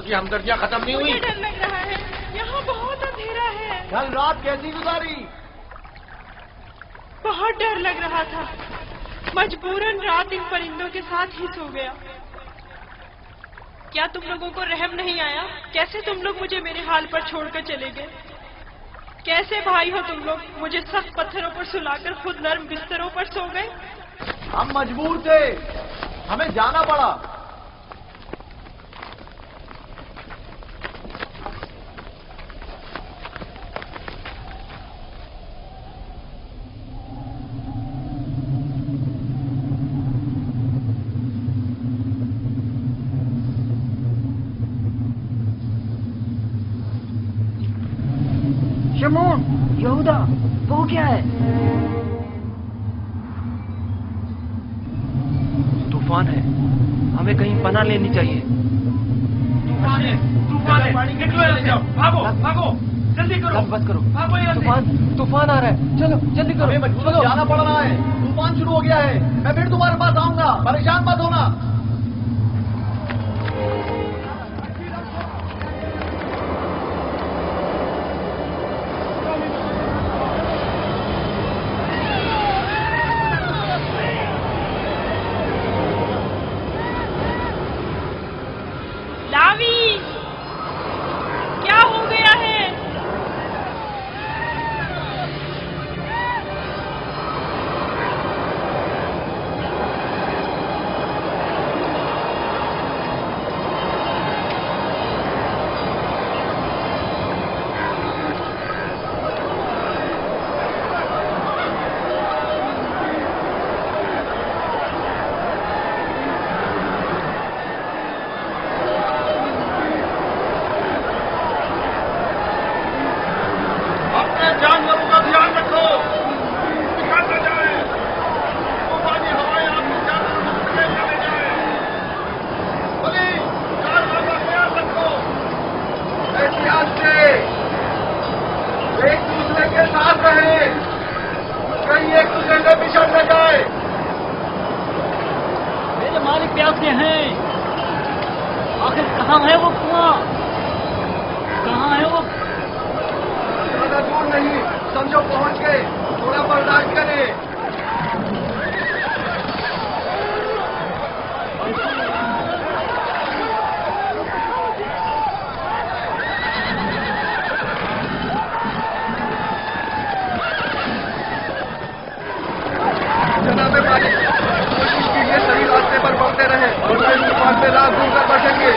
کی ہمدردیاں ختم نہیں ہوئی؟ مجھے ڈر لگ رہا ہے، یہاں بہت اندھیرا ہے۔ کل رات کیسی گزاری؟ بہت ڈر لگ رہا تھا، مجبوراً رات ان پرندوں کے ساتھ ہی سو گیا۔ کیا تم لوگوں کو رحم نہیں آیا؟ کیسے تم لوگ مجھے میرے حال پر چھوڑ کر چلے گئے؟ کیسے بھائی ہو تم لوگ؟ مجھے سخت پتھروں پر سلا کر خود نرم بستروں پر سو گئے۔ ہم مجبور تھے، ہمیں جانا پڑا۔ شمعون، یہودا، وہ کیا ہے؟ طوفان ہے، ہمیں کہیں پناہ لینی چاہیے۔ طوفان ہے، طوفان ہے، نکلو یہاں سے، بھاگو بھاگو، جلدی کرو، بس کرو، بھاگو یہاں سے۔ طوفان آ رہا ہے، چلو جلدی کرو، ہمیں مجبور جانا پڑ رہا ہے، طوفان شروع ہو گیا ہے۔ میں پھر تمہارے پاس آؤں گا، پریشان مت ہونا۔ لاوی، کیا ہو گیا ہے؟ اپنے جانوروں کا دھیان رکھو، نکل نہ جائے، طوفانی ہوائیں آپ کے جانوروں کو سمیٹ نہ لے جائیں۔ بولی، جانوروں کا خیال رکھو، احتیاط سے، ایک دوسرے کے ساتھ رہیں، کہیں ایک دوسرے سے بچھڑ نہ جائے۔ میرے مالک پیاسے ہیں، آخر کہاں ہے وہ کنواں؟ کہاں ہے وہ؟ زیادہ دور نہیں، سمجھو پہنچ گئے، تھوڑا برداشت کریں۔ جناب مالک، کوشش کیجیے صحیح راستے پر بڑھتے رہیں اور میں اس طوفان سے راہ ڈھونڈ کر بچیں گے۔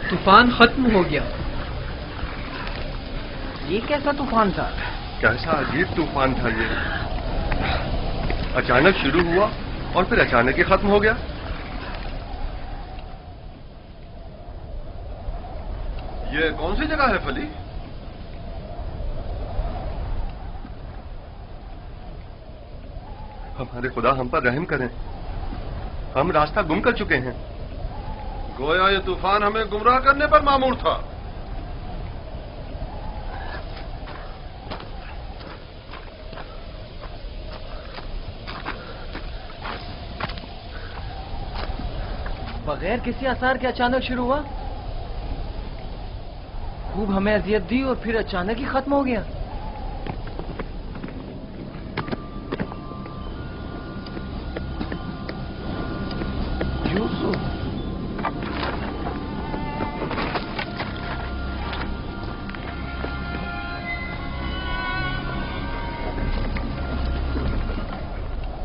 طوفان ختم ہو گیا۔ یہ کیسا طوفان تھا؟ کیسا عجیب طوفان تھا یہ، اچانک شروع ہوا اور پھر اچانک ہی ختم ہو گیا۔ یہ کون سی جگہ ہے فلی؟ ہمارے خدا ہم پر رحم کریں، ہم راستہ گم کر چکے ہیں۔ گویا یہ طوفان ہمیں گمراہ کرنے پر مامور تھا۔ بغیر کسی آثار کے اچانک شروع ہوا، خوب ہمیں اذیت دی اور پھر اچانک ہی ختم ہو گیا۔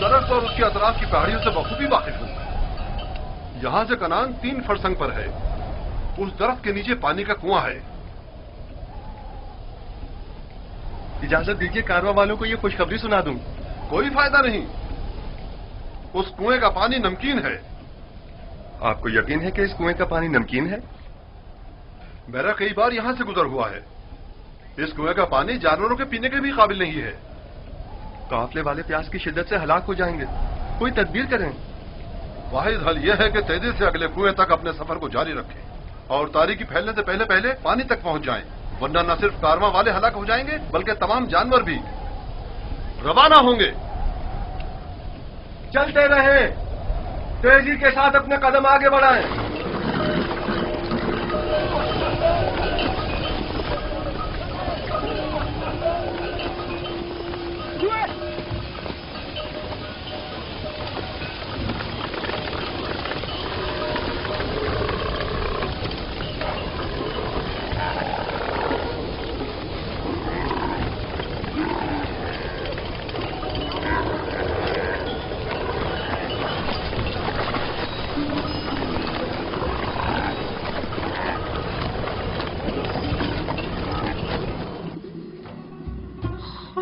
درخت اور اس کے اطراف کی پہاڑیوں سے بخوبی واقف ہوں. یہاں سے کنان 3 فرسنگ پر ہے. اس درخت کے نیچے پانی کا کنواں ہے. اجازت دیجیے کارواں والوں کو یہ خوشخبری سنا دوں. کوئی فائدہ نہیں. اس کنویں کا پانی نمکین ہے. آپ کو یقین ہے کہ اس کنویں کا پانی نمکین ہے؟ میرا کئی بار یہاں سے گزر ہوا ہے. اس کنویں کا پانی جانوروں کے پینے کے بھی قابل نہیں ہے. قافلے والے پیاس کی شدت سے ہلاک ہو جائیں گے. کوئی تدبیر کریں. واحد حل یہ ہے کہ تیزی سے اگلے کنویں تک اپنے سفر کو جاری رکھیں اور تاریکی پھیلنے سے پہلے پہلے پانی تک پہنچ جائیں، ورنہ نہ صرف کارواں والے ہلاک ہو جائیں گے بلکہ تمام جانور بھی. روانہ ہوں گے. چلتے رہیں، تیزی کے ساتھ اپنے قدم آگے بڑھائیں.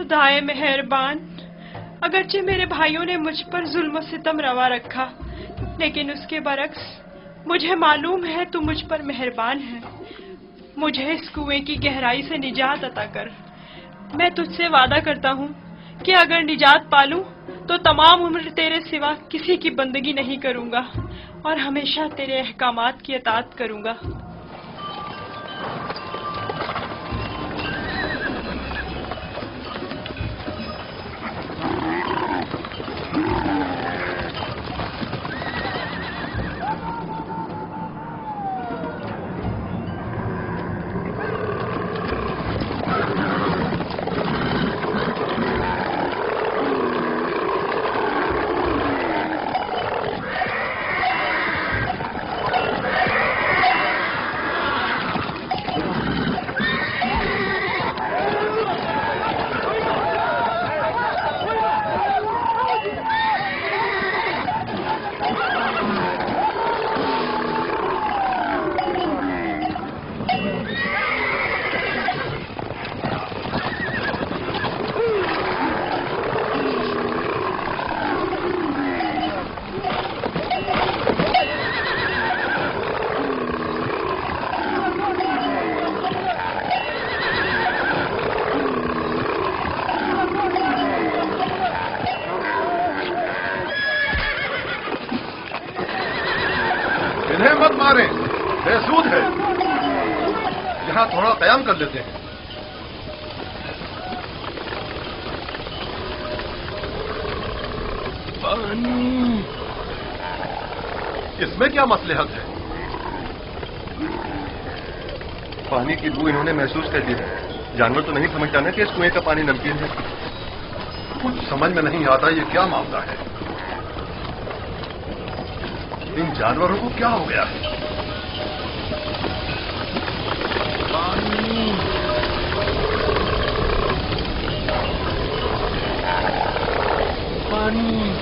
خدائے مہربان، اگرچہ میرے بھائیوں نے مجھ پر ظلم و ستم روا رکھا، لیکن اس کے برعکس مجھے معلوم ہے تو مجھ پر مہربان ہے. مجھے اس کنویں کی گہرائی سے نجات عطا کر. میں تجھ سے وعدہ کرتا ہوں کہ اگر نجات پالوں تو تمام عمر تیرے سوا کسی کی بندگی نہیں کروں گا اور ہمیشہ تیرے احکامات کی اطاعت کروں گا. انہیں مت ماریں، بے سود ہے. یہاں تھوڑا قیام کر لیتے ہیں. پانی. اس میں کیا مصلحت ہے؟ پانی کی بو انہوں نے محسوس کر لی ہے. جانور تو نہیں سمجھتا نا کہ اس کنویں کا پانی نمکین ہے. کچھ سمجھ میں نہیں آتا یہ کیا معاملہ ہے. ان جانوروں کو کیا ہو گیا ہے؟ پانی. پانی.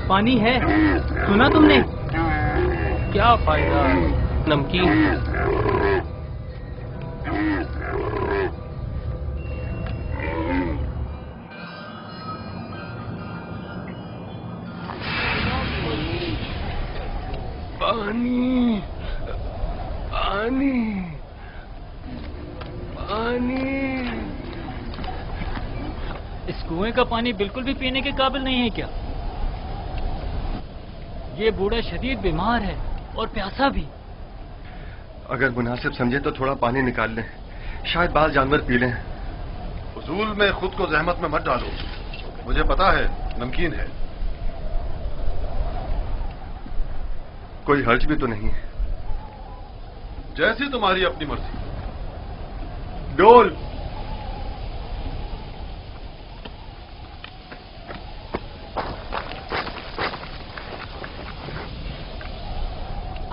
پانی ہے، سنا تم نے؟ کیا فائدہ، نمکین ہے. پانی. پانی. پانی. اس کنویں کا پانی بالکل بھی پینے کے قابل نہیں ہے کیا؟ یہ بوڑھا شدید بیمار ہے اور پیاسا بھی. اگر مناسب سمجھے تو تھوڑا پانی نکال لیں، شاید بعض جانور پی لیں. فضول میں خود کو زحمت میں مت ڈالو، مجھے پتا ہے نمکین ہے. کوئی حرج بھی تو نہیں ہے. جیسی تمہاری اپنی مرضی. ڈول.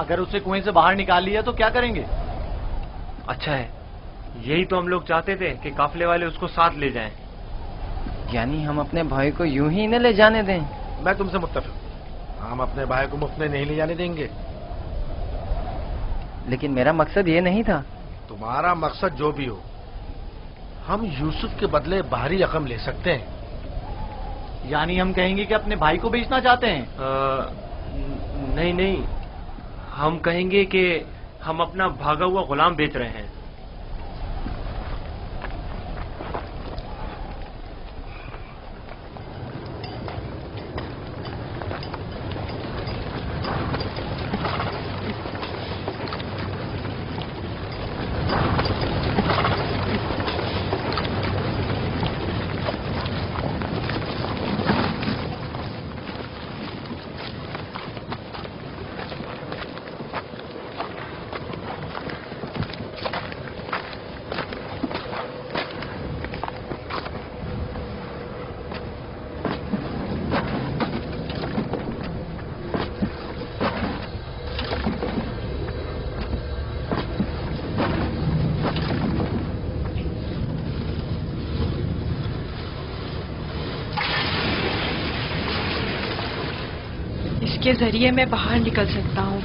اگر اسے کنویں سے باہر نکال لیا تو کیا کریں گے؟ اچھا ہے، یہی تو ہم لوگ چاہتے تھے کہ قافلے والے اس کو ساتھ لے جائیں۔ یعنی ہم اپنے بھائی کو یوں ہی نہ لے جانے دیں؟ میں تم سے متفق، ہم اپنے بھائی کو مفت میں نہیں لے جانے دیں گے۔ لیکن میرا مقصد یہ نہیں تھا۔ تمہارا مقصد جو بھی ہو، ہم یوسف کے بدلے باہری رقم لے سکتے ہیں۔ یعنی ہم کہیں گے کہ اپنے بھائی کو بیچنا چاہتے ہیں؟ نہیں نہیں، ہم کہیں گے کہ ہم اپنا بھاگا ہوا غلام بیچ رہے ہیں۔ اس کے ذریعے میں باہر نکل سکتا ہوں۔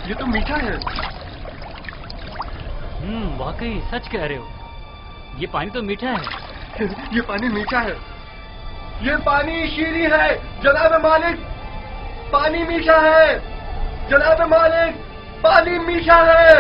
یہ تو میٹھا ہے۔ واقعی سچ کہہ رہے ہو، یہ پانی تو میٹھا ہے۔ یہ پانی میٹھا ہے، یہ پانی شیریں ہے جناب مالک، پانی میٹھا ہے جناب مالک، پانی میٹھا ہے۔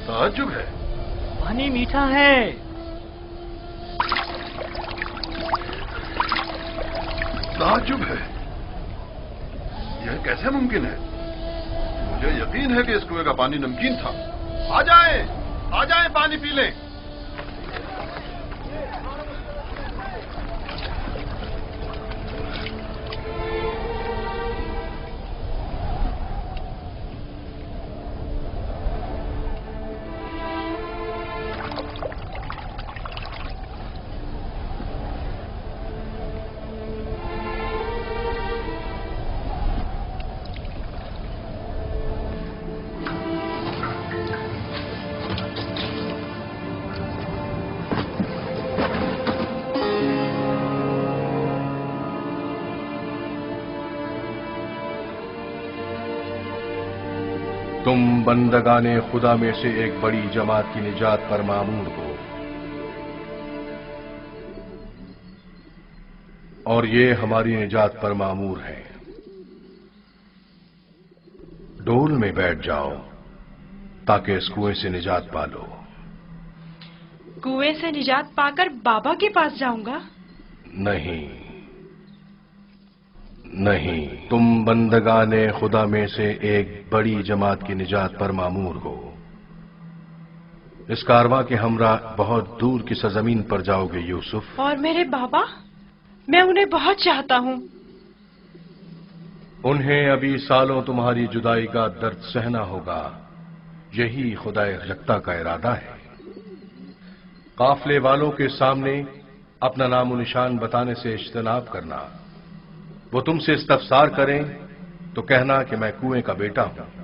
تعجب ہے، پانی میٹھا ہے۔ تعجب ہے، یہ کیسے ممکن ہے؟ مجھے یقین ہے کہ اس کنویں کا پانی نمکین تھا۔ آ جائیں، آ جائیں، پانی پی لیں۔ تم بندگان خدا میں سے ایک بڑی جماعت کی نجات پر مامور ہو، اور یہ ہماری نجات پر مامور ہے۔ ڈول میں بیٹھ جاؤ تاکہ اس کنویں سے نجات پا لو۔ کنویں سے نجات پا کر بابا کے پاس جاؤں گا؟ نہیں نہیں، تم بندگان خدا میں سے ایک بڑی جماعت کی نجات پر مامور ہو۔ اس کارواں کے ہمراہ بہت دور کی سرزمین پر جاؤ گے یوسف۔ اور میرے بابا؟ میں انہیں بہت چاہتا ہوں۔ انہیں ابھی سالوں تمہاری جدائی کا درد سہنا ہوگا، یہی خدا یکتا کا ارادہ ہے۔ قافلے والوں کے سامنے اپنا نام و نشان بتانے سے اجتناب کرنا۔ وہ تم سے استفسار کریں تو کہنا کہ میں کنویں کا بیٹا ہوں۔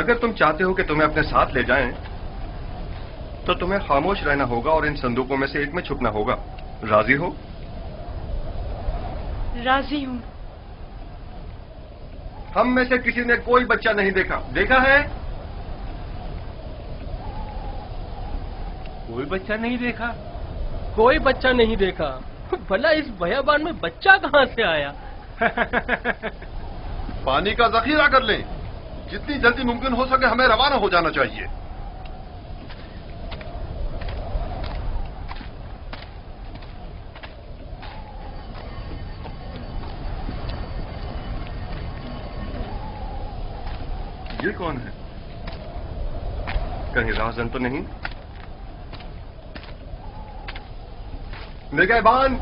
اگر تم چاہتے ہو کہ تمہیں اپنے ساتھ لے جائیں تو تمہیں خاموش رہنا ہوگا اور ان صندوقوں میں سے ایک میں چھپنا ہوگا. راضی ہو؟ راضی ہوں. ہم میں سے کسی نے کوئی بچہ نہیں دیکھا. دیکھا ہے؟ کوئی بچہ نہیں دیکھا. کوئی بچہ نہیں دیکھا. بھلا اس بیابان میں بچہ کہاں سے آیا؟ پانی کا ذخیرہ کر لیں. جتنی جلدی ممکن ہو سکے ہمیں روانہ ہو جانا چاہیے. یہ کون ہے؟ کہیں راہزن تو نہیں؟ نگہبان!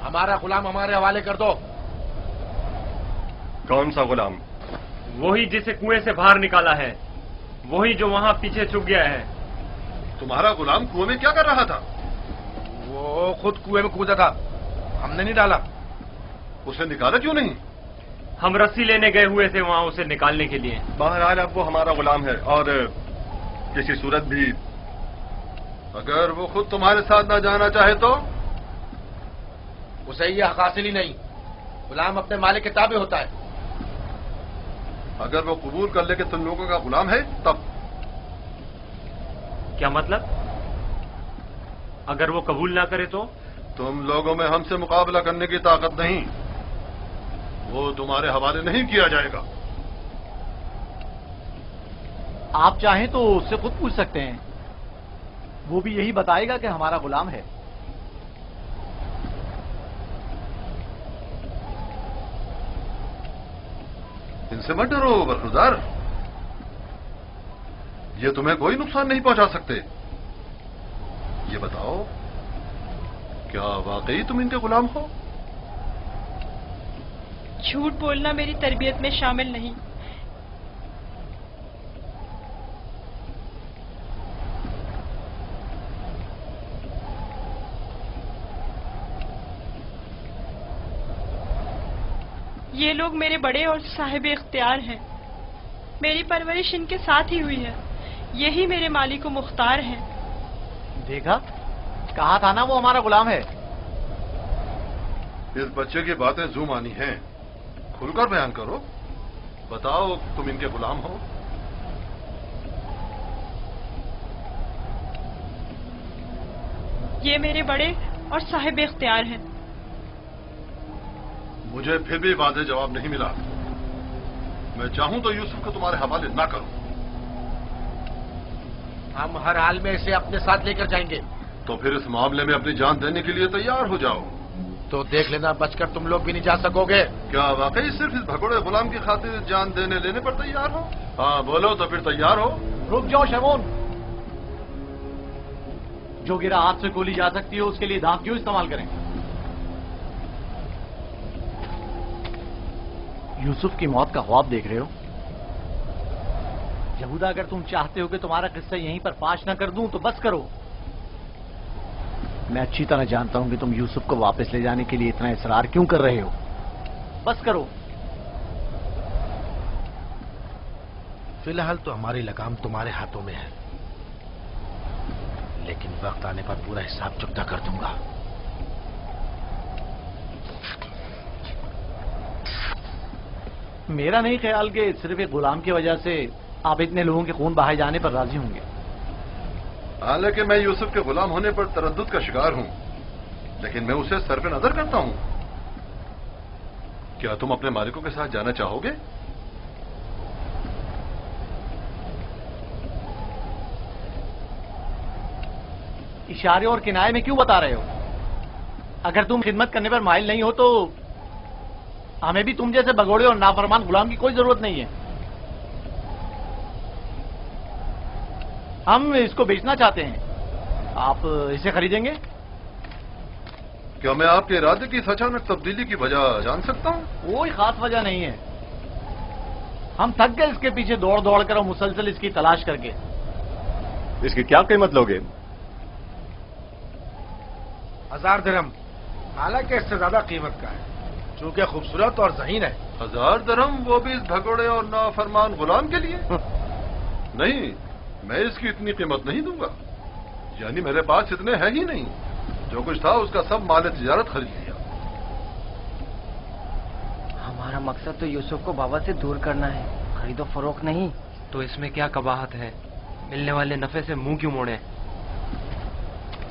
ہمارا غلام ہمارے حوالے کر دو. کون سا غلام؟ وہی جسے کنویں سے باہر نکالا ہے. وہی جو وہاں پیچھے چھپ گیا ہے. تمہارا غلام کنویں میں کیا کر رہا تھا؟ وہ خود کنویں میں کودا تھا. ہم نے نہیں ڈالا. اسے نکالا کیوں نہیں؟ ہم رسی لینے گئے ہوئے تھے وہاں اسے نکالنے کے لیے. بہرحال اب وہ ہمارا غلام ہے اور کسی صورت بھی اگر وہ خود تمہارے ساتھ نہ جانا چاہے تو؟ اسے یہ حق حاصل ہی نہیں. غلام اپنے مالک کے تابع ہوتا ہے. اگر وہ قبول کر لے کہ تم لوگوں کا غلام ہے تب؟ کیا مطلب؟ اگر وہ قبول نہ کرے تو؟ تم لوگوں میں ہم سے مقابلہ کرنے کی طاقت نہیں. وہ تمہارے حوالے نہیں کیا جائے گا. آپ چاہیں تو اس سے خود پوچھ سکتے ہیں. وہ بھی یہی بتائے گا کہ ہمارا غلام ہے. ان سے مت ڈرو برخوردار. یہ تمہیں کوئی نقصان نہیں پہنچا سکتے. یہ بتاؤ کیا واقعی تم ان کے غلام ہو؟ جھوٹ بولنا میری تربیت میں شامل نہیں. یہ لوگ میرے بڑے اور صاحب اختیار ہیں. میری پرورش ان کے ساتھ ہی ہوئی ہے. یہی میرے مالک و مختار ہیں. دیکھا؟ کہا تھا نا وہ ہمارا غلام ہے. اس بچے کی باتیں زو مانی ہیں. کھل کر بیان کرو. بتاؤ تم ان کے غلام ہو؟ یہ میرے بڑے اور صاحب اختیار ہیں. مجھے پھر بھی واضح جواب نہیں ملا. میں چاہوں تو یوسف کو تمہارے حوالے نہ کروں. ہم ہر حال میں اسے اپنے ساتھ لے کر جائیں گے. تو پھر اس معاملے میں اپنی جان دینے کے لیے تیار ہو جاؤ. تو دیکھ لینا بچ کر تم لوگ بھی نہیں جا سکو گے. کیا واقعی صرف اس بھگوڑے غلام کی خاطر جان دینے لینے پر تیار ہو؟ ہاں بولو تو پھر تیار ہو. رک جاؤ شمون. جو گرا ہاتھ سے گولی جا سکتی ہے اس کے لیے دانت کیوں استعمال کریں؟ یوسف کی موت کا خواب دیکھ رہے ہو؟ یہودا اگر تم چاہتے ہو کہ تمہارا قصہ یہیں پر فاش نہ کر دوں تو بس کرو. میں اچھی طرح جانتا ہوں کہ تم یوسف کو واپس لے جانے کے لیے اتنا اصرار کیوں کر رہے ہو. بس کرو. فی الحال تو ہماری لگام تمہارے ہاتھوں میں ہے، لیکن وقت آنے پر پورا حساب چکتا کر دوں گا. میرا نہیں خیال کہ صرف ایک غلام کی وجہ سے آپ اتنے لوگوں کے خون بہائے جانے پر راضی ہوں گے. حالانکہ میں یوسف کے غلام ہونے پر تردد کا شکار ہوں، لیکن میں اسے سر پہ نظر کرتا ہوں. کیا تم اپنے مالکوں کے ساتھ جانا چاہو گے؟ اشارے اور کنائے میں کیوں بتا رہے ہو؟ اگر تم خدمت کرنے پر مائل نہیں ہو تو ہمیں بھی تم جیسے بگوڑے اور نافرمان غلام کی کوئی ضرورت نہیں ہے. ہم اس کو بیچنا چاہتے ہیں. آپ اسے خریدیں گے؟ کیا میں آپ کے ارادے کی اچانک تبدیلی کی وجہ جان سکتا ہوں؟ کوئی خاص وجہ نہیں ہے. ہم تھک گئے اس کے پیچھے دوڑ دوڑ کر اور مسلسل اس کی تلاش کر کے. اس کی کیا قیمت لوگے؟ 1000 درہم، حالانکہ اس سے زیادہ قیمت کا ہے چونکہ خوبصورت اور ذہین ہے. 1000 درہم، وہ بھی اس بھگوڑے اور نافرمان غلام کے لیے؟ نہیں، میں اس کی اتنی قیمت نہیں دوں گا. یعنی میرے پاس اتنے ہیں ہی نہیں. جو کچھ تھا اس کا سب مال تجارت خرید لیا. ہمارا مقصد تو یوسف کو بابا سے دور کرنا ہے، خرید و فروخت نہیں. تو اس میں کیا قباحت ہے؟ ملنے والے نفع سے منہ کیوں موڑے؟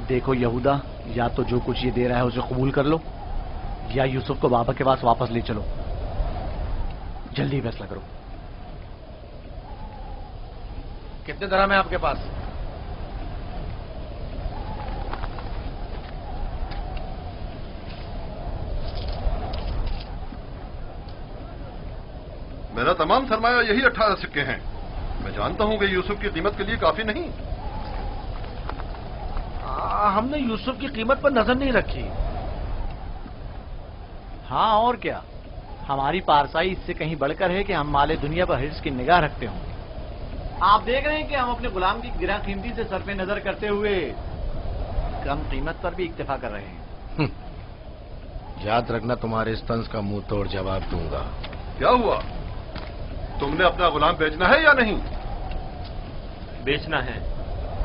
دیکھو یہودا، یا تو جو کچھ یہ دے رہا ہے اسے قبول کر لو، یا یوسف کو بابا کے پاس واپس لے چلو. جلدی فیصلہ کرو. کتنے درہم ہے آپ کے پاس؟ میرا تمام سرمایہ یہی 18 سکے ہیں. میں جانتا ہوں کہ یوسف کی قیمت کے لیے کافی نہیں. ہم نے یوسف کی قیمت پر نظر نہیں رکھی. ہاں اور کیا، ہماری پارسائی اس سے کہیں بڑھ کر ہے کہ ہم مال دنیا پر حرص کی نگاہ رکھتے ہوں. آپ دیکھ رہے ہیں کہ ہم اپنے غلام کی گراں قیمتی سے سر پہ نظر کرتے ہوئے کم قیمت پر بھی اکتفا کر رہے ہیں. یاد رکھنا، تمہارے اس طنز کا منہ توڑ جواب دوں گا. کیا ہوا؟ تم نے اپنا غلام بیچنا ہے یا نہیں؟ بیچنا ہے،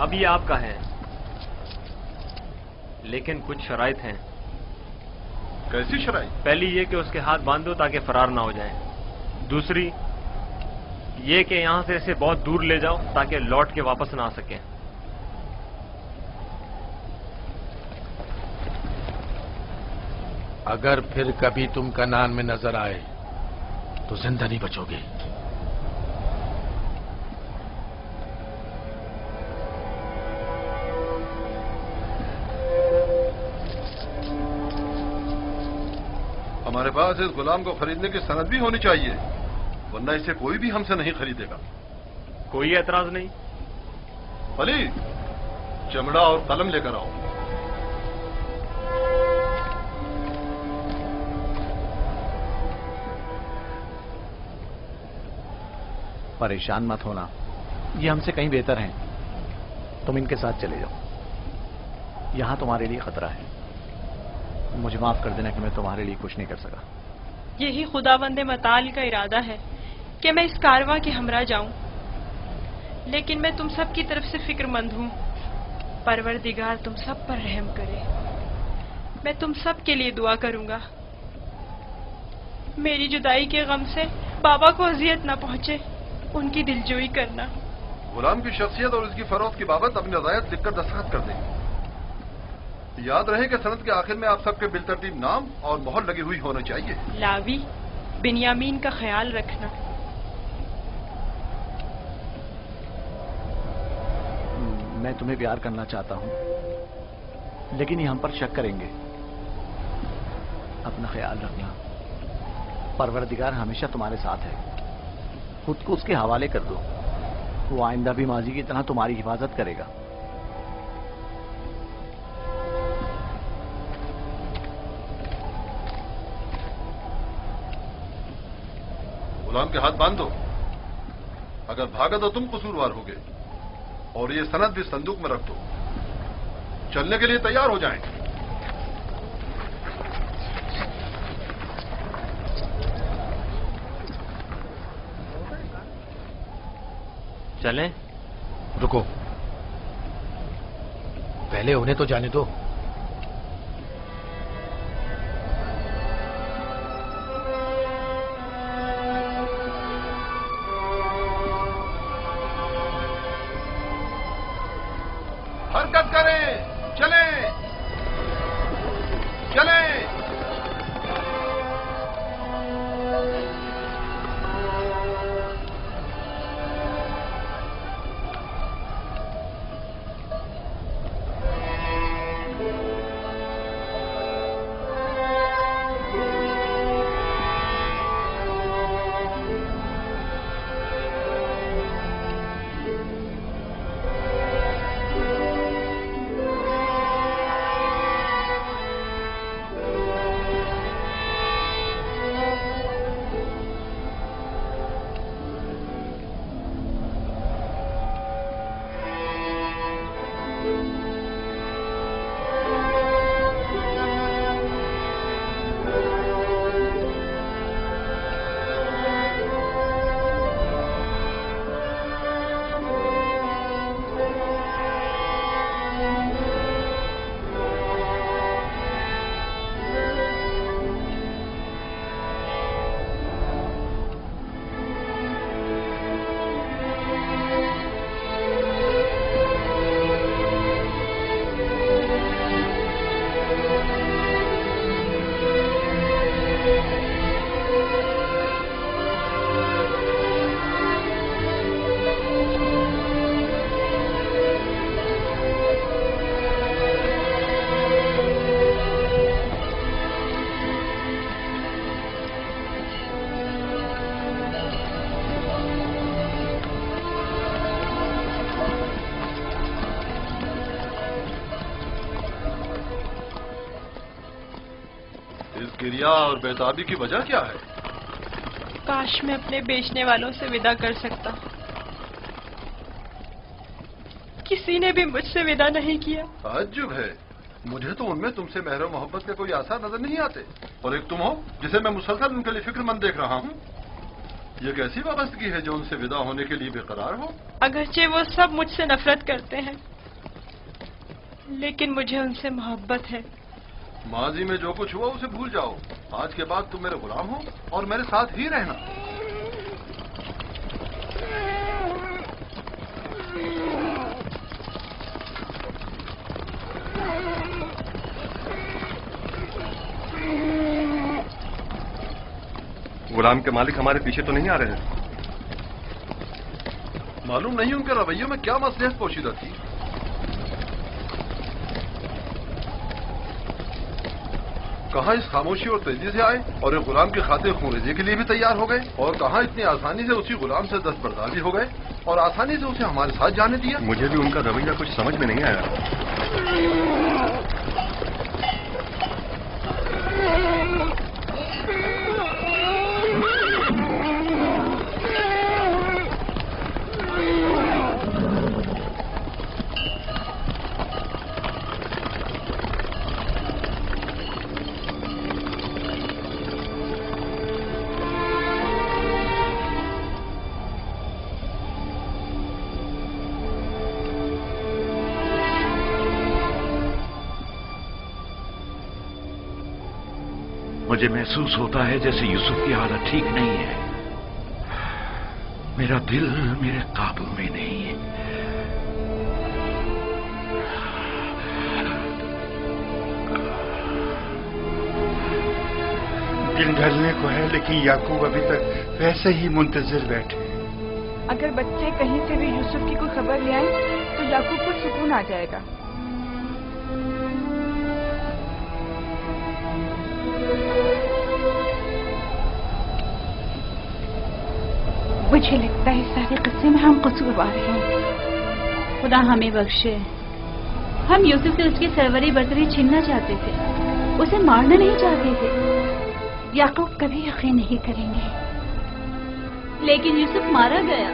اب یہ آپ کا ہے، لیکن کچھ شرائط ہیں. کیسی شرائط؟ پہلی یہ کہ اس کے ہاتھ باندھ دو تاکہ فرار نہ ہو جائیں. دوسری یہ کہ یہاں سے اسے بہت دور لے جاؤ تاکہ لوٹ کے واپس نہ آ سکے. اگر پھر کبھی تم کنعان میں نظر آئے تو زندہ نہیں بچو گے. ہمارے پاس اس غلام کو خریدنے کی سند بھی ہونی چاہیے، ورنہ اسے کوئی بھی ہم سے نہیں خریدے گا. کوئی اعتراض نہیں؟ علی، چمڑا اور قلم لے کر آؤ. پریشان مت ہونا، یہ ہم سے کہیں بہتر ہیں. تم ان کے ساتھ چلے جاؤ. یہاں تمہارے لیے خطرہ ہے. مجھے معاف کر دینا کہ میں تمہارے لیے کچھ نہیں کر سکا. یہی خداوند متعال کا ارادہ ہے کہ میں اس کارواں کے ہمراہ جاؤں، لیکن میں تم سب کی طرف سے فکر مند ہوں. پروردگار تم سب پر رحم کرے. میں تم سب کے لیے دعا کروں گا. میری جدائی کے غم سے بابا کو اذیت نہ پہنچے، ان کی دلجوئی کرنا. غلام کی شخصیت اور اس کی فروخت کی بابت اپنی رضایت لکھ کر دستخط کر دیں. یاد رہے کہ سند کے آخر میں آپ سب کے بالترتیب نام اور مہر لگی ہوئی ہونا چاہیے. لاوی، بنیامین کا خیال رکھنا. میں تمہیں پیار کرنا چاہتا ہوں، لیکن یہ ہم پر شک کریں گے. اپنا خیال رکھنا. پروردگار ہمیشہ تمہارے ساتھ ہے. خود کو اس کے حوالے کر دو. وہ آئندہ بھی ماضی کی طرح تمہاری حفاظت کرے گا. غلام کے ہاتھ باندھ دو. اگر بھاگا تو تم قصوروار ہوگے، اور یہ سند بھی صندوق میں رکھ دو. چلنے کے لیے تیار ہو جائیں. چلیں؟ رکو، پہلے انہیں تو جانے دو. حرکت کریں، چلیں چلیں. کریا اور بیتابی کی وجہ کیا ہے؟ کاش میں اپنے بیچنے والوں سے ودا کر سکتا. کسی نے بھی مجھ سے ودا نہیں کیا. تعجب ہے، مجھے تو ان میں تم سے مہر و محبت کے کوئی آثار نظر نہیں آتے. اور ایک تم ہو جسے میں مسلسل ان کے لیے فکر مند دیکھ رہا ہوں. یہ کیسی وابستگی ہے جو ان سے ودا ہونے کے لیے بے قرار ہو؟ اگرچہ وہ سب مجھ سے نفرت کرتے ہیں لیکن مجھے ان سے محبت ہے. ماضی میں جو کچھ ہوا اسے بھول جاؤ. آج کے بعد تم میرے غلام ہو اور میرے ساتھ ہی رہنا. غلام کے مالک ہمارے پیچھے تو نہیں آ رہے ہیں؟ معلوم نہیں ان کے رویوں میں کیا مصلحت پوشیدہ تھی. کہاں اس خاموشی اور تیزی سے آئے اور ایک غلام کی خاطر خونریزی کے لیے بھی تیار ہو گئے، اور کہاں اتنی آسانی سے اسی غلام سے دستبردار بھی ہو گئے اور آسانی سے اسے ہمارے ساتھ جانے دیا. مجھے بھی ان کا رویہ کچھ سمجھ میں نہیں آیا. مجھے محسوس ہوتا ہے جیسے یوسف کی حالت ٹھیک نہیں ہے. میرا دل میرے قابو میں نہیں ہے. دن ڈھلنے کو ہے لیکن یعقوب ابھی تک ویسے ہی منتظر بیٹھے. اگر بچے کہیں سے بھی یوسف کی کوئی خبر لے آئیں تو یعقوب کو سکون آ جائے گا. مجھے لگتا ہے سارے قصے میں ہم قصوروار ہیں. خدا ہمیں بخشے. ہم یوسف سے اس کی سروری برتری چھیننا چاہتے تھے، اسے مارنا نہیں چاہتے تھے. یعقوب کبھی یقین نہیں کریں گے. لیکن یوسف مارا گیا.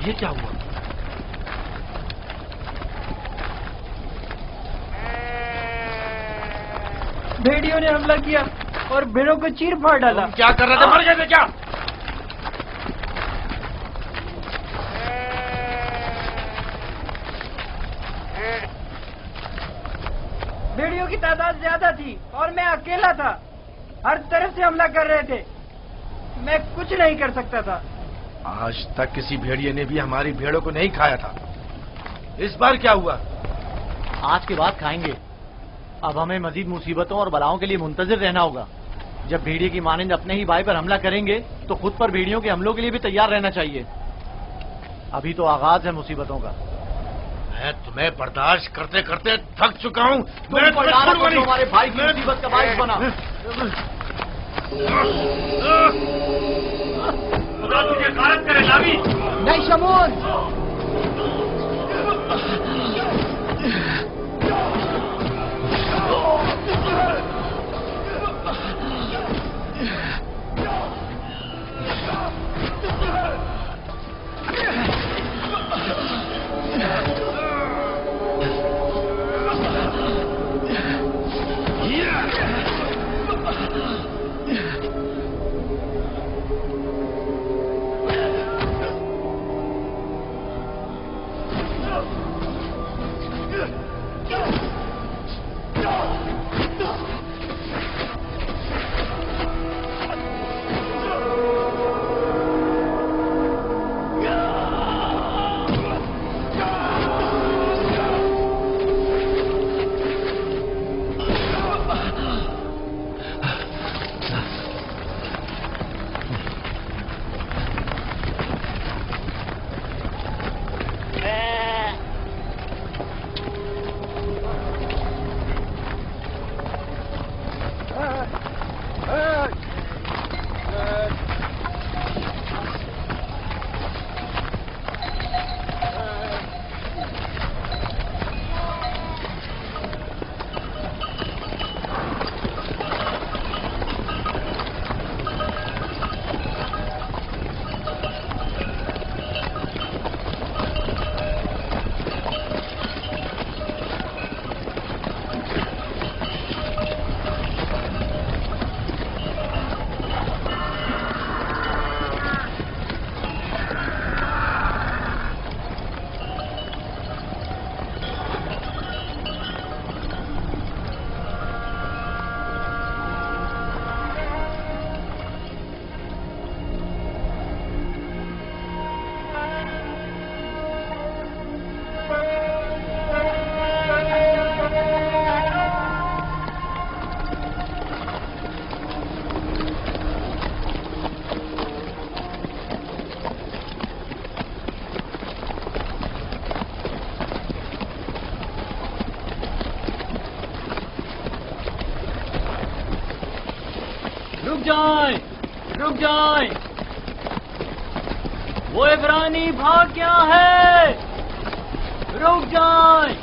یہ کیا ہوا؟ بھیڑیوں نے حملہ کیا اور بھیڑوں کو چیر پھاڑ ڈالا. کیا کر رہے تھے؟ مر گئے تھے کیا؟ بھیڑیوں کی تعداد زیادہ تھی اور میں اکیلا تھا. ہر طرف سے حملہ کر رہے تھے. میں کچھ نہیں کر سکتا تھا. آج تک کسی بھیڑیے نے بھی ہماری بھیڑوں کو نہیں کھایا تھا. اس بار کیا ہوا؟ آج کے بعد کھائیں گے. اب ہمیں مزید مصیبتوں اور بلاؤں کے لیے منتظر رہنا ہوگا. جب بھیڑیے کی مانند اپنے ہی بھائی پر حملہ کریں گے تو خود پر بھیڑیوں کے حملوں کے لیے بھی تیار رہنا چاہیے. ابھی تو آغاز ہے مصیبتوں کا. میں تمہیں برداشت کرتے کرتے تھک چکا ہوں. ہمارے بھائی کی مصیبت کا باعث بنا. خدا تجھے غارت کرے لاوی. نہیں شمون. جائیں، رک جائیں، وہ عبرانی بھاگ گیا ہے، رک جائیں۔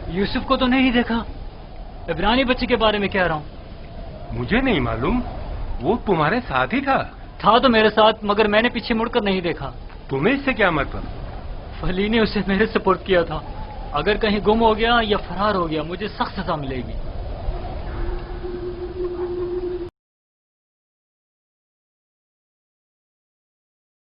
یوسف کو تو نہیں دیکھا، عبرانی بچے کے بارے میں کہہ رہا ہوں۔ مجھے نہیں معلوم، وہ تمہارے ساتھ ہی تھا تو میرے ساتھ، مگر میں نے پیچھے مڑ کر نہیں دیکھا۔ تمہیں اس سے کیا مطلب؟ فلی نے اسے میرے سپورٹ کیا تھا، اگر کہیں گم ہو گیا یا فرار ہو گیا مجھے سخت سزا ملے گی۔